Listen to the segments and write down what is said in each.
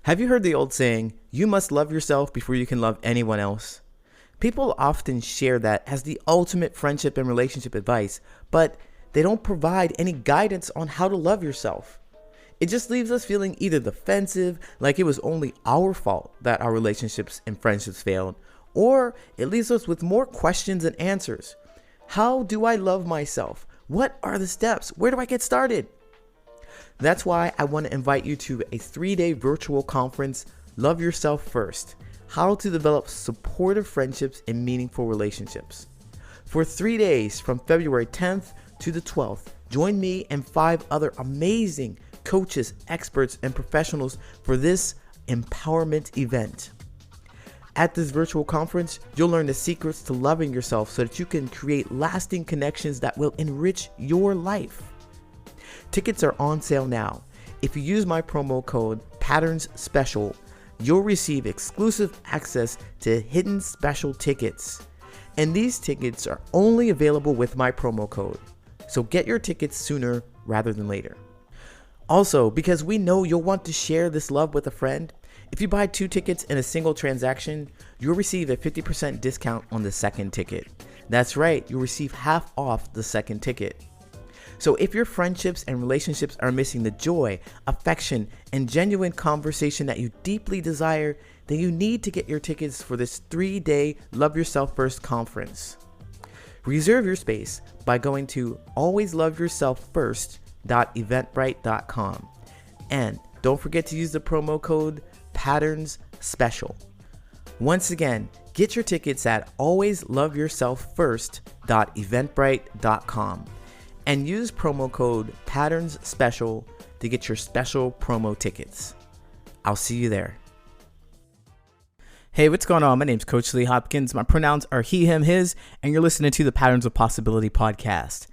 Have you heard the old saying, you must love yourself before you can love anyone else? People often share that as the ultimate friendship and relationship advice, but they don't provide any guidance on how to love yourself. It just leaves us feeling either defensive, like it was only our fault that our relationships and friendships failed, or it leaves us with more questions and answers. How do I love myself? What are the steps? Where do I get started? That's why I want to invite you to a 3-day virtual conference, Love Yourself First: How to Develop Supportive Friendships and Meaningful Relationships. For 3 days from February 10th to the 12th, join me and 5 other amazing coaches, experts, and professionals for this empowerment event. At this virtual conference, you'll learn the secrets to loving yourself so that you can create lasting connections that will enrich your life. Tickets are on sale now. If you use my promo code PATTERNSSPECIAL, you'll receive exclusive access to hidden special tickets. And these tickets are only available with my promo code. So get your tickets sooner rather than later. Also, because we know you'll want to share this love with a friend, if you buy 2 tickets in a single transaction, you'll receive a 50% discount on the second ticket. That's right, you'll receive half off the second ticket. So if your friendships and relationships are missing the joy, affection, and genuine conversation that you deeply desire, then you need to get your tickets for this 3-day Love Yourself First conference. Reserve your space by going to alwaysloveyourselffirst.eventbrite.com. And don't forget to use the promo code PATTERNSSPECIAL. Once again, get your tickets at alwaysloveyourselffirst.eventbrite.com. and use promo code PATTERNSSPECIAL to get your special promo tickets. I'll see you there. Hey, what's going on? My name's Coach Lee Hopkins. My pronouns are he, him, his, and you're listening to the Patterns of Possibility podcast.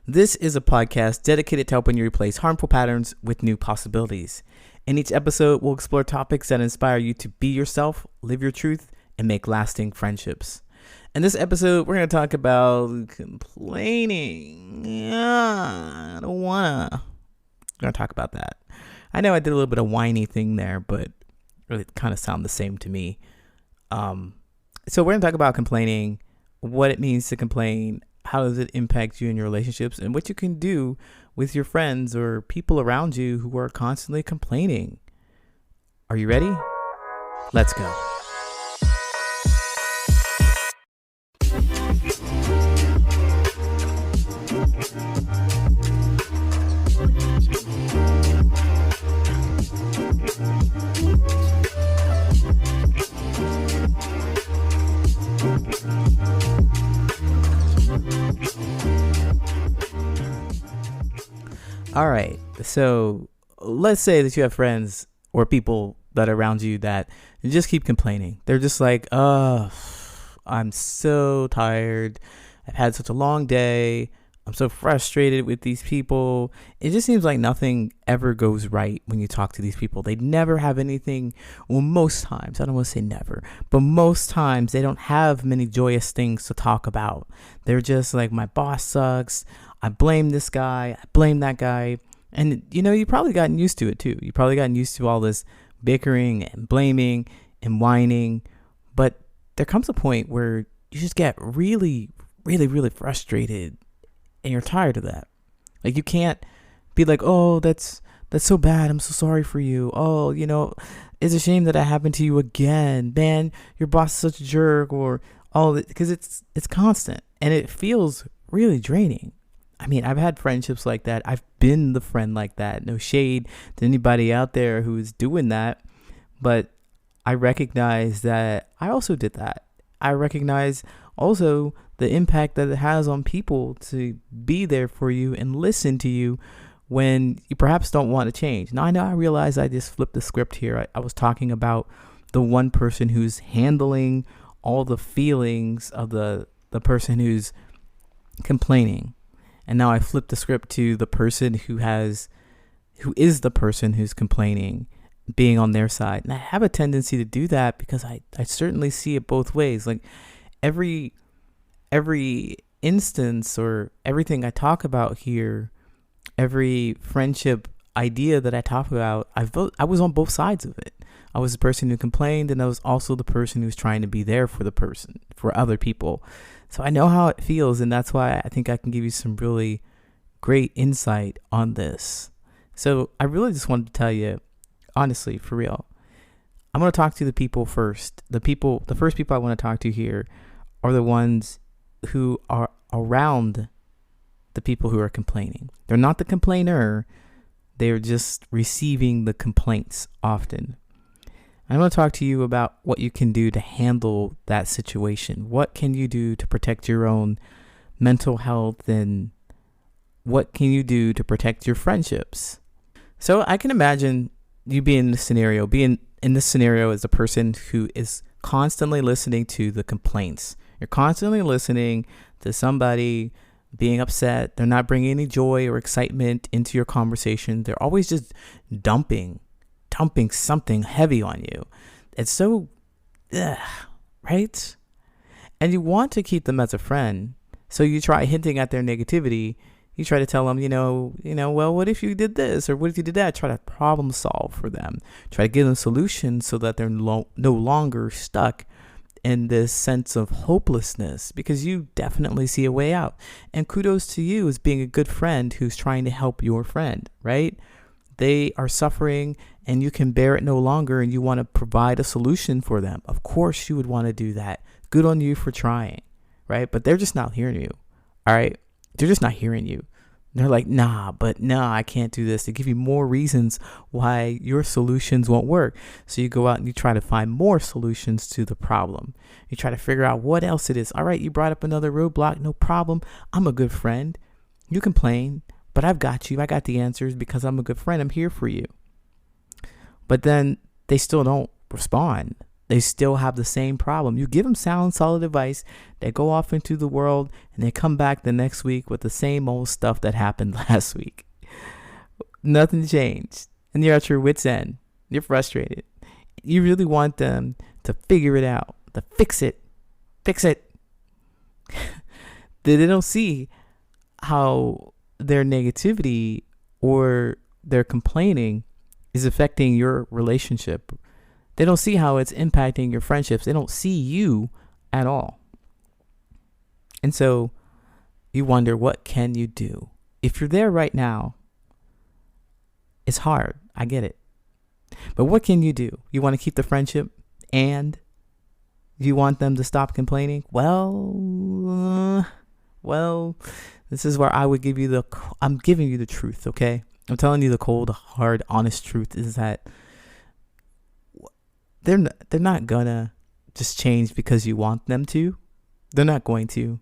This is a podcast dedicated to helping you replace harmful patterns with new possibilities. In each episode, we'll explore topics that inspire you to be yourself, live your truth, and make lasting friendships. In this episode, we're going to talk about complaining. I don't want to. We're going to talk about that. I know I did a little bit of whiny thing there, but it kind of sounded the same to me. So we're going to talk about complaining, what it means to complain, how does it impact you in your relationships, and what you can do with your friends or people around you who are constantly complaining. Are you ready? Let's go. All right, so let's say that you have friends or people that are around you that just keep complaining. They're just like, oh, I'm so tired. I've had such a long day. I'm so frustrated with these people. It just seems like nothing ever goes right when you talk to these people. They never have anything. Well, most times, I don't want to say never, but most times they don't have many joyous things to talk about. They're just like, my boss sucks. I blame this guy. I blame that guy. And, you've probably gotten used to it too. You've probably gotten used to all this bickering and blaming and whining. But there comes a point where you just get really, really, really frustrated and you're tired of that. Like, you can't be like, oh, that's so bad. I'm so sorry for you. Oh, it's a shame that it happened to you again. Man, your boss is such a jerk, or all that, because it's constant and it feels really draining. I mean, I've had friendships like that. I've been the friend like that. No shade to anybody out there who is doing that. But I recognize that I also did that. I recognize also the impact that it has on people to be there for you and listen to you when you perhaps don't want to change. Now, I realize I just flipped the script here. I was talking about the one person who's handling all the feelings of the person who's complaining. And now I flipped the script to the person who is the person who's complaining, being on their side. And I have a tendency to do that because I certainly see it both ways. Like every instance or everything I talk about here, every friendship idea that I talk about, I was on both sides of it. I was the person who complained, and I was also the person who's trying to be there for other people. So I know how it feels, and that's why I think I can give you some really great insight on this. So I really just wanted to tell you, honestly, for real, I'm going to talk to the people first. The first people I want to talk to here are the ones who are around the people who are complaining. They're not the complainer. They're just receiving the complaints often. I'm going to talk to you about what you can do to handle that situation. What can you do to protect your own mental health, and what can you do to protect your friendships? So I can imagine you being in this scenario as a person who is constantly listening to the complaints. You're constantly listening to somebody being upset. They're not bringing any joy or excitement into your conversation. They're always just dumping something heavy on you. It's so, right? And you want to keep them as a friend. So you try hinting at their negativity. You try to tell them, well, what if you did this? Or what if you did that? Try to problem solve for them. Try to give them solutions so that they're no longer stuck in this sense of hopelessness, because you definitely see a way out. And kudos to you as being a good friend who's trying to help your friend, right? They are suffering and you can bear it no longer, and you want to provide a solution for them. Of course you would want to do that. Good on you for trying, right? But they're just not hearing you, all right? They're just not hearing you. They're like, nah, I can't do this. They give you more reasons why your solutions won't work. So you go out and you try to find more solutions to the problem. You try to figure out what else it is. All right, you brought up another roadblock. No problem. I'm a good friend. You complain, but I've got you. I got the answers because I'm a good friend. I'm here for you. But then they still don't respond. They still have the same problem. You give them sound, solid advice. They go off into the world and they come back the next week with the same old stuff that happened last week. Nothing changed. And you're at your wit's end. You're frustrated. You really want them to figure it out, to fix it. Fix it. They don't see how their negativity or their complaining is affecting your relationship. They don't see how it's impacting your friendships. They don't see you at all. And so you wonder, what can you do? If you're there right now, it's hard. I get it. But what can you do? You want to keep the friendship and you want them to stop complaining? Well, this is where I would give you I'm giving you the truth, okay? I'm telling you the cold, hard, honest truth is that they're not gonna just change because you want them to. They're not going to.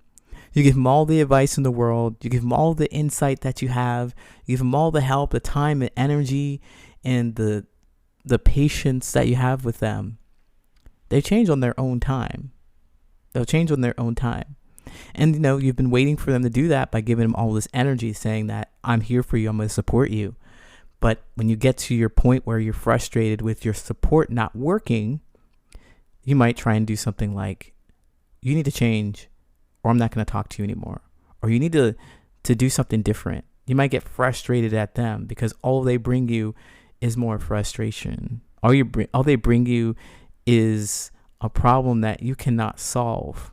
You give them all the advice in the world. You give them all the insight that you have. You give them all the help, the time and energy, and the patience that you have with them. They change on their own time. They'll change on their own time. And you've been waiting for them to do that by giving them all this energy, saying that I'm here for you, I'm going to support you. But when you get to your point where you're frustrated with your support not working, you might try and do something like, you need to change, or I'm not going to talk to you anymore. Or you need to do something different. You might get frustrated at them because all they bring you is more frustration. All they bring you is a problem that you cannot solve.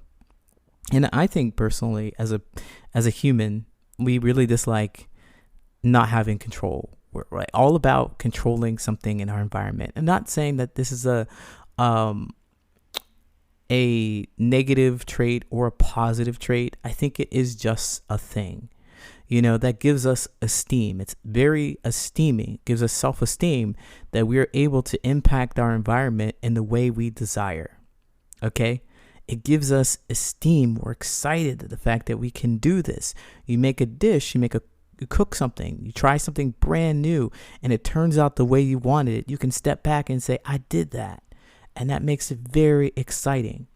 And I think personally, as a human, we really dislike not having control. We're all about controlling something in our environment. I'm not saying that this is a negative trait or a positive trait. I think it is just a thing, that gives us esteem. It's very esteeming, gives us self-esteem that we are able to impact our environment in the way we desire. Okay? It gives us esteem. We're excited at the fact that we can do this. You make a dish, you cook something, you try something brand new, and it turns out the way you wanted it. You can step back and say, I did that. And that makes it very exciting.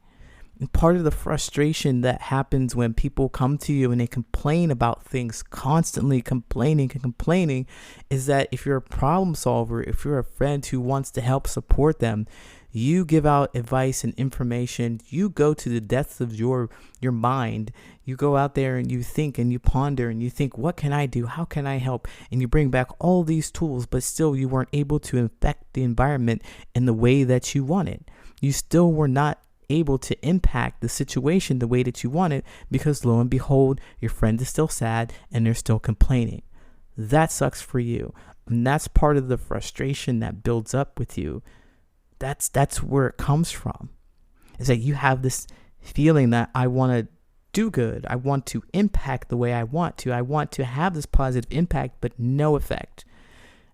And part of the frustration that happens when people come to you and they complain about things, constantly complaining and complaining, is that if you're a problem solver, if you're a friend who wants to help support them, you give out advice and information. You go to the depths of your mind. You go out there and you think and you ponder and you think, what can I do? How can I help? And you bring back all these tools, but still you weren't able to affect the environment in the way that you wanted. You still were not able to impact the situation the way that you wanted, because lo and behold, your friend is still sad and they're still complaining. That sucks for you. And that's part of the frustration that builds up with you. That's where it comes from. It's like you have this feeling that I want to do good. I want to impact the way I want to. I want to have this positive impact, but no effect.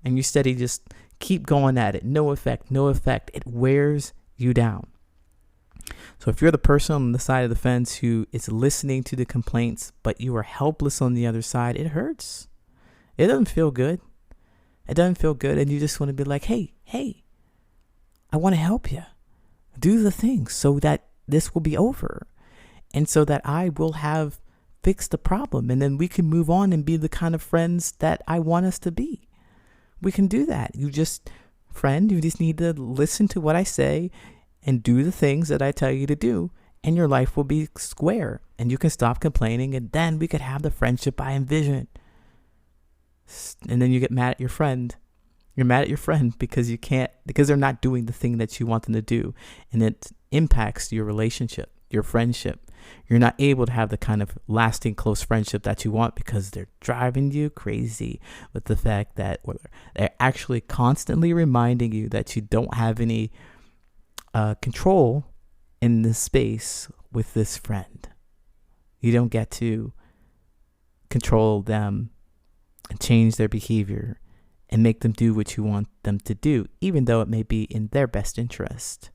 And you steady just keep going at it. No effect, no effect. It wears you down. So if you're the person on the side of the fence who is listening to the complaints, but you are helpless on the other side, it hurts. It doesn't feel good. It doesn't feel good. And you just want to be like, hey, I want to help you. Do the things so that this will be over. And so that I will have fixed the problem. And then we can move on and be the kind of friends that I want us to be. We can do that. You just need to listen to what I say and do the things that I tell you to do, and your life will be square, and you can stop complaining, and then we could have the friendship I envision. And then you get mad at your friend. You're mad at your friend because they're not doing the thing that you want them to do, and it impacts your relationship, your friendship. You're not able to have the kind of lasting close friendship that you want because they're driving you crazy with the fact that they're actually constantly reminding you that you don't have any control in this space with this friend. You don't get to control them and change their behavior and make them do what you want them to do, even though it may be in their best interest.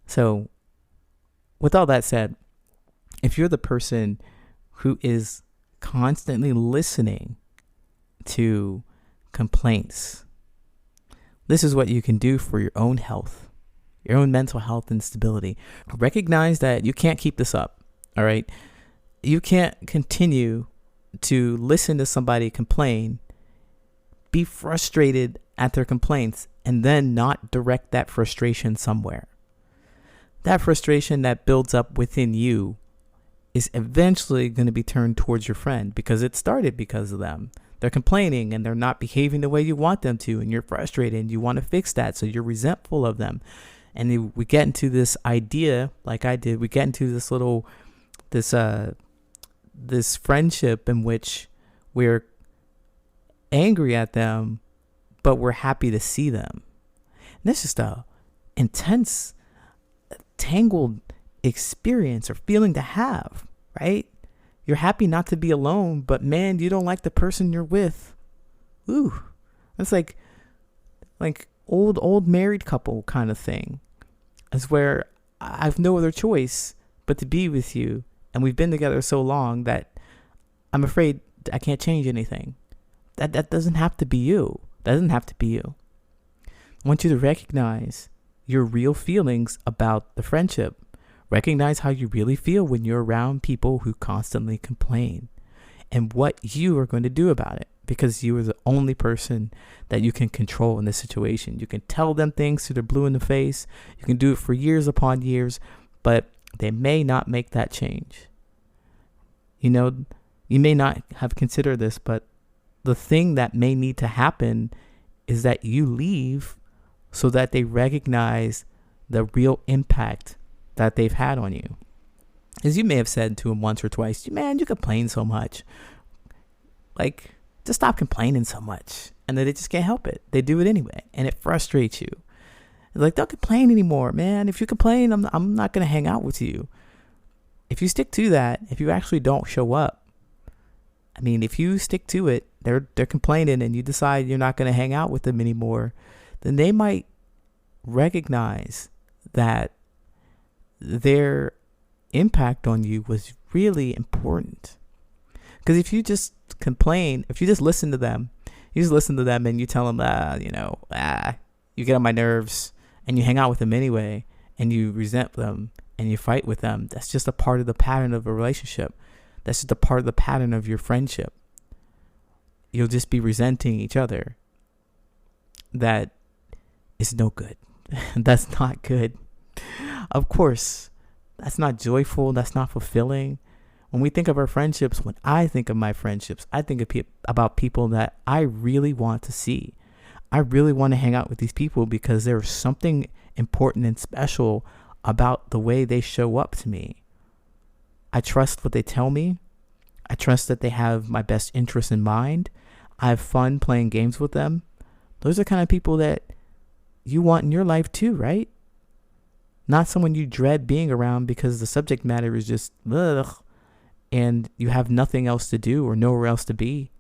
So, with all that said, if you're the person who is constantly listening to complaints, this is what you can do for your own health, your own mental health and stability. Recognize that you can't keep this up, all right? You can't continue to listen to somebody complain, be frustrated at their complaints, and then not direct that frustration somewhere. That frustration that builds up within you is eventually going to be turned towards your friend because it started because of them. They're complaining and they're not behaving the way you want them to, and you're frustrated and you want to fix that, so you're resentful of them. And we get into this idea, like I did, we get into this friendship in which we're angry at them, but we're happy to see them. And that's just a intense, tangled experience or feeling to have, right? You're happy not to be alone, but man, you don't like the person you're with. Ooh, that's like old married couple kind of thing. Is where I've no other choice but to be with you, and we've been together so long that I'm afraid I can't change anything. That doesn't have to be you. That doesn't have to be you. I want you to recognize your real feelings about the friendship. Recognize how you really feel when you're around people who constantly complain, and what you are going to do about it, because you are the only person that you can control in this situation. You can tell them things till they're blue in the face. You can do it for years upon years, but they may not make that change. You know, you may not have considered this, but the thing that may need to happen is that you leave so that they recognize the real impact that they've had on you. As you may have said to them once or twice, man, you complain so much. Like, just stop complaining so much. And then they just can't help it. They do it anyway. And it frustrates you. It's like, don't complain anymore, man. If you complain, I'm not going to hang out with you. If you stick to that, if you actually don't show up, I mean, if you stick to it, they're complaining and you decide you're not going to hang out with them anymore, then they might recognize that their impact on you was really important. Because if you just complain, if you just listen to them and you tell them, you get on my nerves, and you hang out with them anyway, and you resent them, and you fight with them, that's just a part of the pattern of a relationship. That's just a part of the pattern of your friendship. You'll just be resenting each other. That is no good. That's not good. Of course, that's not joyful. That's not fulfilling. When we think of our friendships, when I think of my friendships, I think about people that I really want to see. I really want to hang out with these people because there's something important and special about the way they show up to me. I trust what they tell me. I trust that they have my best interests in mind. I have fun playing games with them. Those are the kind of people that you want in your life too, right? Not someone you dread being around because the subject matter is just ugh, and you have nothing else to do or nowhere else to be.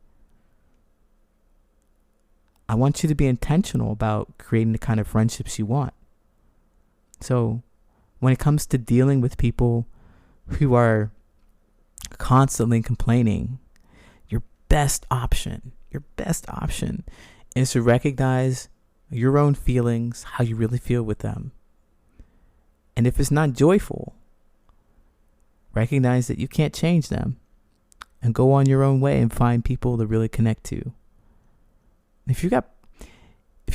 I want you to be intentional about creating the kind of friendships you want. So when it comes to dealing with people who are constantly complaining, your best option is to recognize your own feelings, how you really feel with them. And if it's not joyful, recognize that you can't change them and go on your own way and find people to really connect to. If you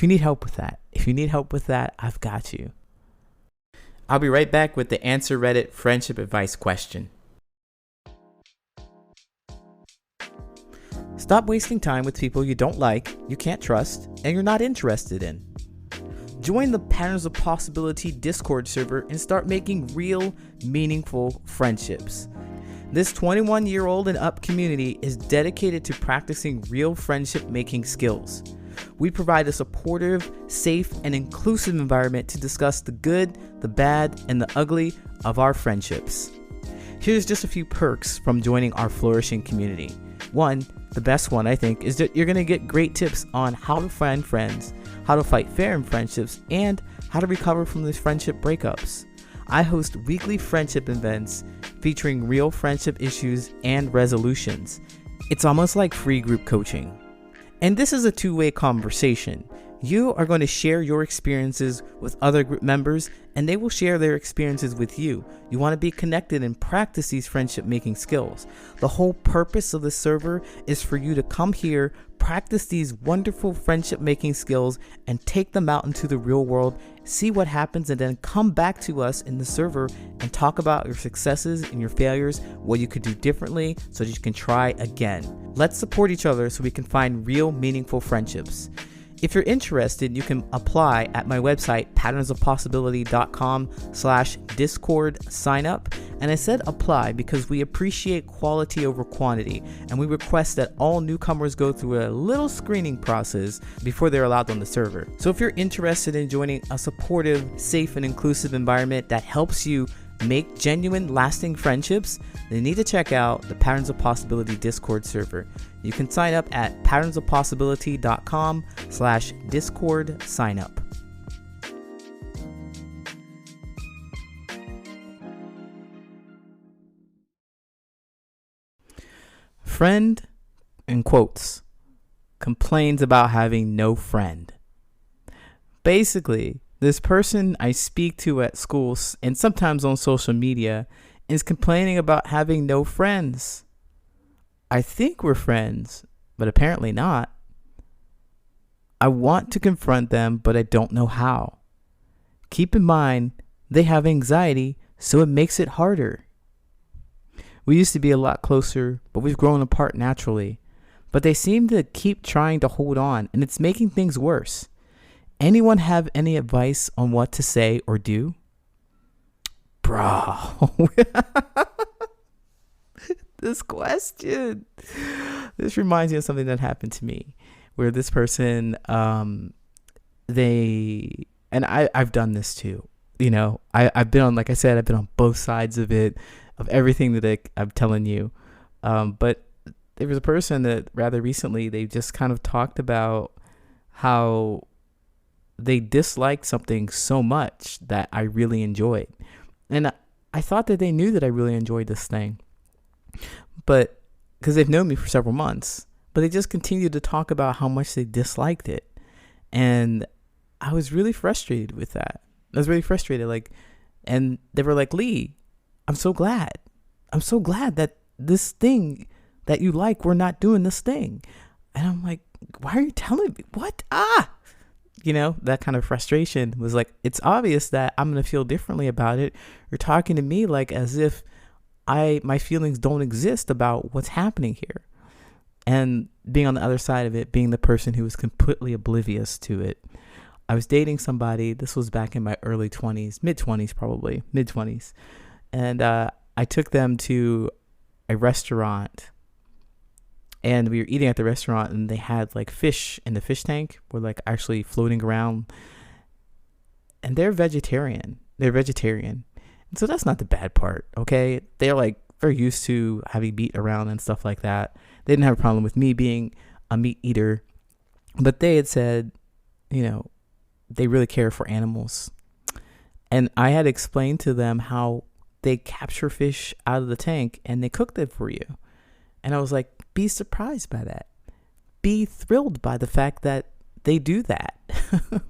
need help with that, I've got you. I'll be right back with the Answer Reddit friendship advice question. Stop wasting time with people you don't like, you can't trust, and you're not interested in. Join the Patterns of Possibility Discord server and start making real, meaningful friendships. This 21-year-old and up community is dedicated to practicing real friendship-making skills. We provide a supportive, safe, and inclusive environment to discuss the good, the bad, and the ugly of our friendships. Here's just a few perks from joining our flourishing community. One, the best one I think, is that you're going to get great tips on how to find friends, how to fight fair in friendships, and how to recover from these friendship breakups. I host weekly friendship events featuring real friendship issues and resolutions. It's almost like free group coaching. And this is a two-way conversation. You are going to share your experiences with other group members, and they will share their experiences with you. You want to be connected and practice these friendship-making skills. The whole purpose of the server is for you to come here, practice these wonderful friendship-making skills, and take them out into the real world, see what happens, and then come back to us in the server and talk about your successes and your failures, what you could do differently so that you can try again. Let's support each other so we can find real, meaningful friendships. If you're interested, you can apply at my website, patternsofpossibility.com/Discord sign up. And I said apply because we appreciate quality over quantity, and we request that all newcomers go through a little screening process before they're allowed on the server. So if you're interested in joining a supportive, safe, and inclusive environment that helps you make genuine, lasting friendships, then you need to check out the Patterns of Possibility Discord server. You can sign up at patternsofpossibility.com/Discord sign up. Friend, in quotes, complains about having no friend. Basically, this person I speak to at school and sometimes on social media is complaining about having no friends. I think we're friends, but apparently not. I want to confront them, but I don't know how. Keep in mind, they have anxiety, so it makes it harder. We used to be a lot closer, but we've grown apart naturally. But they seem to keep trying to hold on, and it's making things worse. Anyone have any advice on what to say or do? Bro. This question. This reminds me of something that happened to me where this person, I've done this too. You know, I've been on, like I said, I've been on both sides of it, of everything that I'm telling you. But there was a person that rather recently, they just kind of talked about how they disliked something so much that I really enjoyed. And I thought that they knew that I really enjoyed this thing. But because they've known me for several months, but they just continued to talk about how much they disliked it. And I was really frustrated with that. I was really frustrated. Like, And they were like, Lee, I'm so glad. I'm so glad that this thing that you like, we're not doing this thing. And I'm like, why are you telling me? What? That kind of frustration was like, it's obvious that I'm going to feel differently about it. You're talking to me like as if my feelings don't exist about what's happening here. And being on the other side of it, being the person who was completely oblivious to it. I was dating somebody, this was back in my early 20s, mid-20s probably, mid-20s. And I took them to a restaurant, and we were eating at the restaurant, and they had like fish in the fish tank, were like actually floating around. And they're vegetarian. And so that's not the bad part, okay? They're like very used to having meat around and stuff like that. They didn't have a problem with me being a meat eater, but they had said, they really care for animals. And I had explained to them how they capture fish out of the tank and they cook them for you. And I was like, be surprised by that. Be thrilled by the fact that they do that.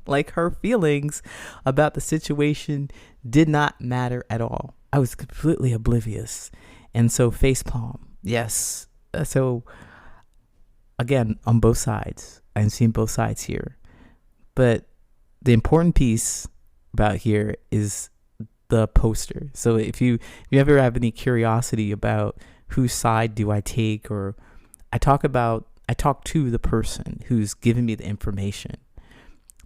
Like, her feelings about the situation did not matter at all. I was completely oblivious. And so facepalm, yes. So again, on both sides, I'm seeing both sides here. But the important piece about here is the poster. So if you ever have any curiosity about whose side do I take, or I talk to the person who's giving me the information,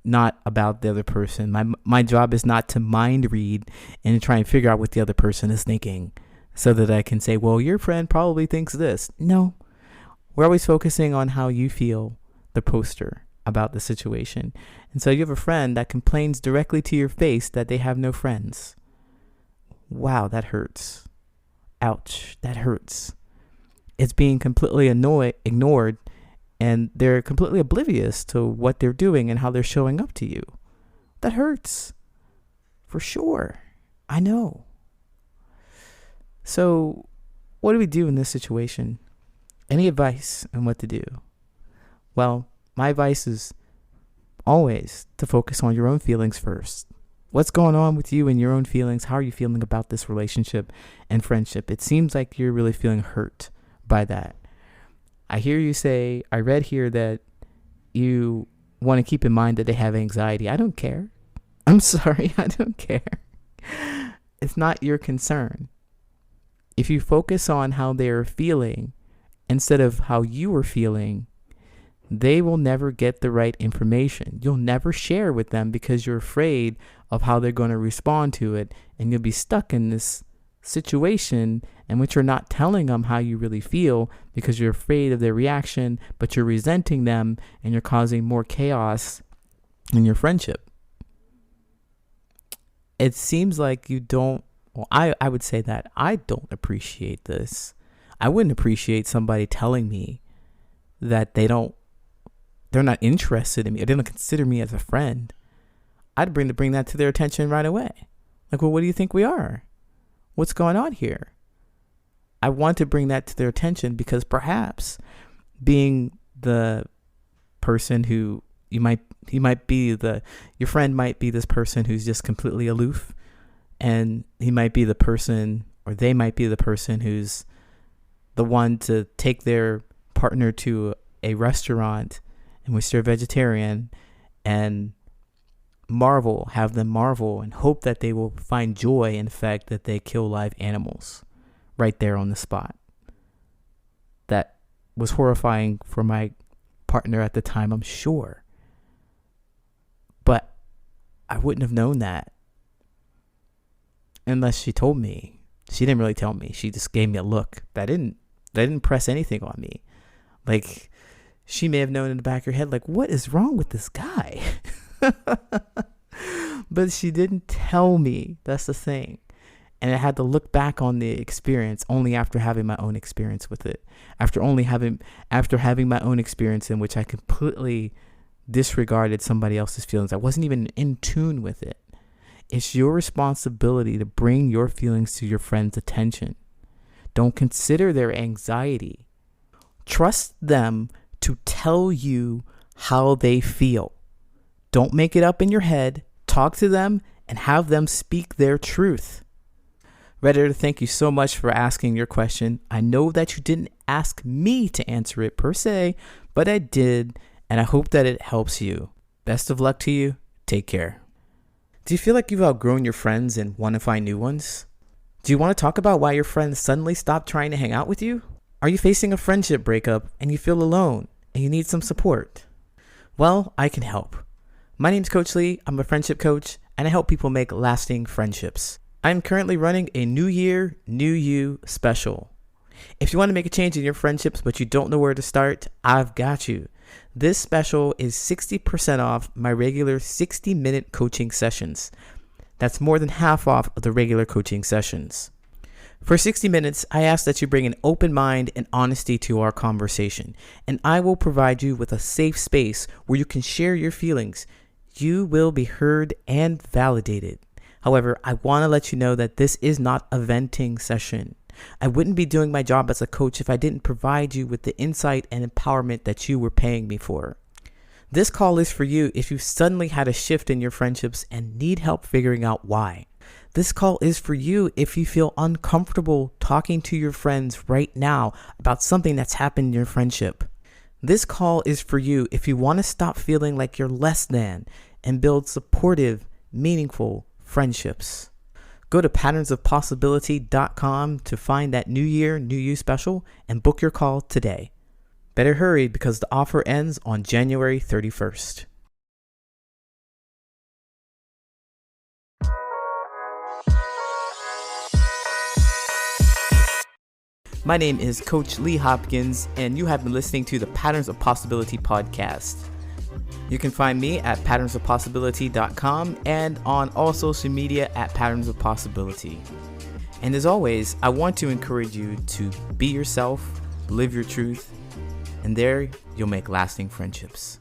not about the other person. My job is not to mind read and try and figure out what the other person is thinking so that I can say, well, your friend probably thinks this. No, we're always focusing on how you feel, the poster, about the situation. And so you have a friend that complains directly to your face that they have no friends. Wow, that hurts. Ouch, that hurts. It's being completely ignored, and they're completely oblivious to what they're doing and how they're showing up to you. That hurts. For sure. I know. So, what do we do in this situation? Any advice on what to do? Well, my advice is always to focus on your own feelings first. What's going on with you and your own feelings? How are you feeling about this relationship and friendship? It seems like you're really feeling hurt by that. I hear you say, I read here that you want to keep in mind that they have anxiety. I don't care. I'm sorry, I don't care. It's not your concern. If you focus on how they are feeling instead of how you are feeling, they will never get the right information. You'll never share with them because you're afraid of how they're going to respond to it, and you'll be stuck in this situation in which you're not telling them how you really feel because you're afraid of their reaction, but you're resenting them and you're causing more chaos in your friendship. It seems like you don't, well, I would say that I don't appreciate this. I wouldn't appreciate somebody telling me that they're not interested in me, or they don't consider me as a friend. I'd bring that to their attention right away. Like, well, what do you think we are? What's going on here? I want to bring that to their attention because perhaps being the person who your friend might be this person who's just completely aloof, and he might be the person, or they might be the person who's the one to take their partner to a restaurant in which they're vegetarian and have them marvel and hope that they will find joy in the fact that they kill live animals right there on the spot. That was horrifying for my partner at the time, I'm sure. But I wouldn't have known that unless she told me. She didn't really tell me. She just gave me a look. That didn't press anything on me. Like, she may have known in the back of her head, like, what is wrong with this guy? But she didn't tell me. That's the thing. And I had to look back on the experience only after having my own experience with it. After having my own experience in which I completely disregarded somebody else's feelings. I wasn't even in tune with it. It's your responsibility to bring your feelings to your friend's attention. Don't consider their anxiety. Trust them to tell you how they feel. Don't make it up in your head. Talk to them and have them speak their truth. Redditor, thank you so much for asking your question. I know that you didn't ask me to answer it per se, but I did, and I hope that it helps you. Best of luck to you. Take care. Do you feel like you've outgrown your friends and want to find new ones? Do you want to talk about why your friends suddenly stopped trying to hang out with you? Are you facing a friendship breakup and you feel alone and you need some support? Well, I can help. My name's Coach Lee. I'm a friendship coach, and I help people make lasting friendships. I'm currently running a New Year, New You special. If you want to make a change in your friendships but you don't know where to start, I've got you. This special is 60% off my regular 60-minute coaching sessions. That's more than half off of the regular coaching sessions. For 60 minutes, I ask that you bring an open mind and honesty to our conversation, and I will provide you with a safe space where you can share your feelings. You will be heard and validated. However, I want to let you know that this is not a venting session. I wouldn't be doing my job as a coach if I didn't provide you with the insight and empowerment that you were paying me for. This call is for you if you've suddenly had a shift in your friendships and need help figuring out why. This call is for you if you feel uncomfortable talking to your friends right now about something that's happened in your friendship. This call is for you if you want to stop feeling like you're less than and build supportive, meaningful friendships. Go to patternsofpossibility.com to find that New Year, New You special and book your call today. Better hurry because the offer ends on January 31st. My name is Coach Lee Hopkins, and you have been listening to the Patterns of Possibility podcast. You can find me at patternsofpossibility.com and on all social media at Patterns of Possibility. And as always, I want to encourage you to be yourself, live your truth, and there you'll make lasting friendships.